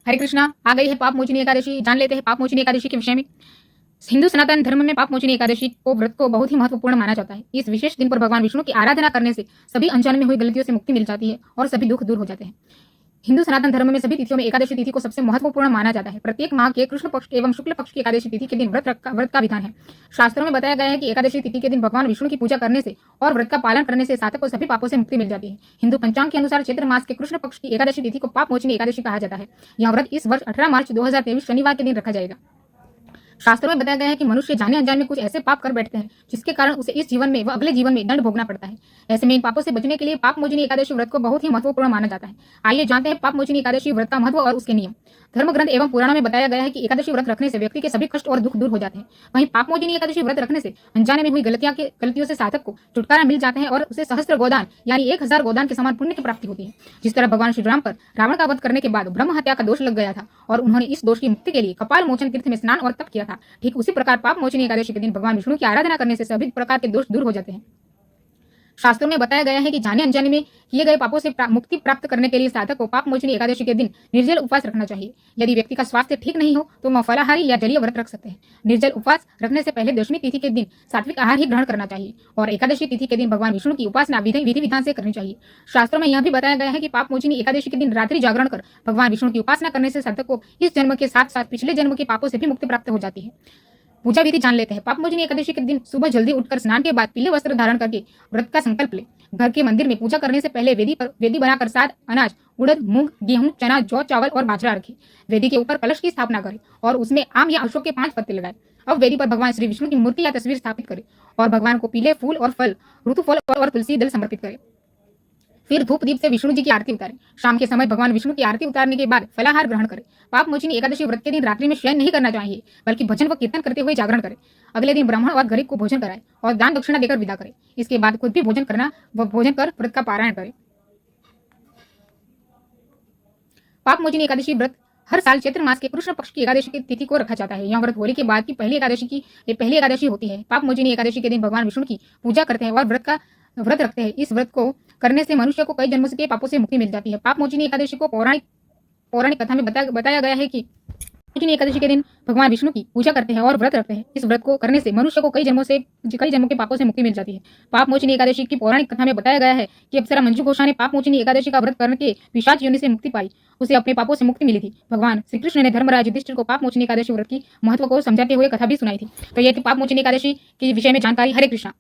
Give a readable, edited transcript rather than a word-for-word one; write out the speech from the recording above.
हरे कृष्णा। आ गई है पाप मोचनी एकादशी। जान लेते हैं पाप मोचनी एकादशी के विषय में। हिंदू सनातन धर्म में पाप मोचनी एकादशी को व्रत को बहुत ही महत्वपूर्ण माना जाता है। इस विशेष दिन पर भगवान विष्णु की आराधना करने से सभी अनजाने में हुई गलतियों से मुक्ति मिल जाती है और सभी दुख दूर हो जाते हैं। हिंदू सनातन धर्म में सभी तिथियों में एकादशी तिथि को सबसे महत्वपूर्ण माना जाता है। प्रत्येक माह के कृष्ण पक्ष एवं शुक्ल पक्ष की एकादशी तिथि के दिन व्रत का विधान है। शास्त्रों में बताया गया है कि एकादशी तिथि के दिन भगवान विष्णु की पूजा करने से और व्रत का पालन करने से साधक को सभी पापों से मुक्ति मिल जाती है। हिंदू पंचांग के अनुसार चैत्र मास के कृष्ण पक्ष की एकादशी तिथि को पाप मोचनी एकादशी कहा जाता है। यह व्रत इस वर्ष 18 मार्च 2023 शनिवार के दिन रखा जाएगा। शास्त्रों में बताया गया है कि मनुष्य जाने अनजाने में कुछ ऐसे पाप कर बैठते हैं जिसके कारण उसे इस जीवन में व अगले जीवन में दंड भोगना पड़ता है। ऐसे में इन पापों से बचने के लिए पाप मोचनी एकादशी व्रत को बहुत ही महत्वपूर्ण माना जाता है। आइए जानते हैं पाप मोचनी एकादशी व्रत का महत्व और उसके नियम। धर्म ग्रंथ एवं पुराणों में बताया गया है कि एकादशी व्रत रखने से व्यक्ति के सभी कष्ट और दुख दूर हो जाते हैं। वहीं पाप मोचनी एकादशी व्रत रखने से अनजाने में हुई गलतियों से साधक को छुटकारा मिल जाता है और उसे सहस्त्र गोदान यानी 1000 गोदान के समान पुण्य की प्राप्ति होती है। जिस तरह भगवान श्री राम पर रावण का वध करने के बाद ब्रह्म हत्या का दोष लग गया था और उन्होंने इस दोष की मुक्ति के लिए कपाल मोचन तीर्थ में स्नान और तप किया था, ठीक उसी प्रकार पाप मोचनी एकादशी के दिन भगवान विष्णु की आराधना करने से सभी प्रकार के दोष दूर हो जाते हैं। शास्त्रों में बताया गया है कि जाने अनजाने में किए गए पापों से मुक्ति प्राप्त करने के लिए साधक को पाप मोचनी एकादशी के दिन निर्जल उपवास रखना चाहिए। यदि व्यक्ति का स्वास्थ्य ठीक नहीं हो तो वह फलाहारी या जलीय व्रत रख सकते हैं। निर्जल उपवास रखने से पहले दशमी तिथि के दिन सात्विक आहार ही ग्रहण करना चाहिए और एकादशी तिथि के दिन भगवान विष्णु की उपासना विधि विधान से करनी चाहिए। शास्त्रों में यह भी बताया गया है कि पाप मोचनी एकादशी के दिन रात्रि जागरण कर भगवान विष्णु की उपासना करने से साधक को इस जन्म के साथ साथ पिछले जन्म के पापों से भी मुक्ति प्राप्त हो जाती है। पूजा विधि जान लेते हैं। पाप मोचनी एकादशी के दिन सुबह जल्दी उठकर स्नान के बाद पीले वस्त्र धारण करके व्रत का संकल्प ले। घर के मंदिर में पूजा करने से पहले वेदी बनाकर 7 अनाज उड़द, मूंग, गेहूं, चना, जौ, चावल और बाजरा रखे। वेदी के ऊपर कलश की स्थापना करें और उसमें आम या अशोक के 5 पत्ते लगाए। अब वेदी पर भगवान श्री विष्णु की मूर्ति या तस्वीर स्थापित करें और भगवान को पीले फूल और फल, ऋतु फल और तुलसी दल समर्पित करें। फिर धूप दीप से विष्णु जी की आरती उतारें। शाम के समय भगवान विष्णु की आरती उतारने के बाद फलाहार ग्रहण करें। पाप मोचनी एकादशी व्रत के दिन रात्रि में शयन नहीं करना चाहिए बल्कि भजन व कीर्तन करते हुए जागरण करें। अगले दिन ब्राह्मण और गरीब को भोजन कराएं और दान दक्षिणा देकर विदा करें। इसके बाद खुद भी भोजन कर व्रत का पारायण करें। पाप मोचनी एकादशी व्रत हर साल चैत्र मास के कृष्ण पक्ष की एकादशी की तिथि को रखा जाता है। यह व्रत होली के बाद की पहली एकादशी होती है। पाप मोचनी एकादशी के दिन भगवान विष्णु की पूजा करते हैं और व्रत रखते हैं। इस व्रत को करने से मनुष्य को कई जन्मों के पापों से मुक्ति मिल जाती है। पाप मोचनी एकादशी को पौराणिक कथा में बताया गया है कि मोचनी एकादशी के दिन भगवान विष्णु की पूजा करते हैं और व्रत रखते हैं। इस व्रत को करने से मनुष्य को कई जन्मों के पापों से मुक्ति मिल जाती है। पाप मोचनी एकादशी की पौराणिक कथा में बताया गया है कि अप्सरा मंजू घोषा ने पाप मोचनी एकादशी का व्रत करके पिशाच योनि से मुक्ति पाई। उसे अपने पापों से मुक्ति मिली थी। भगवान श्री कृष्ण ने धर्मराज युधिष्ठिर को पाप मोचनी एकादशी व्रत की महत्व को समझाते हुए कथा भी सुनाई थी। तो ये थी पाप मोचनी एकादशी के विषय में जानकारी। हरे कृष्णा।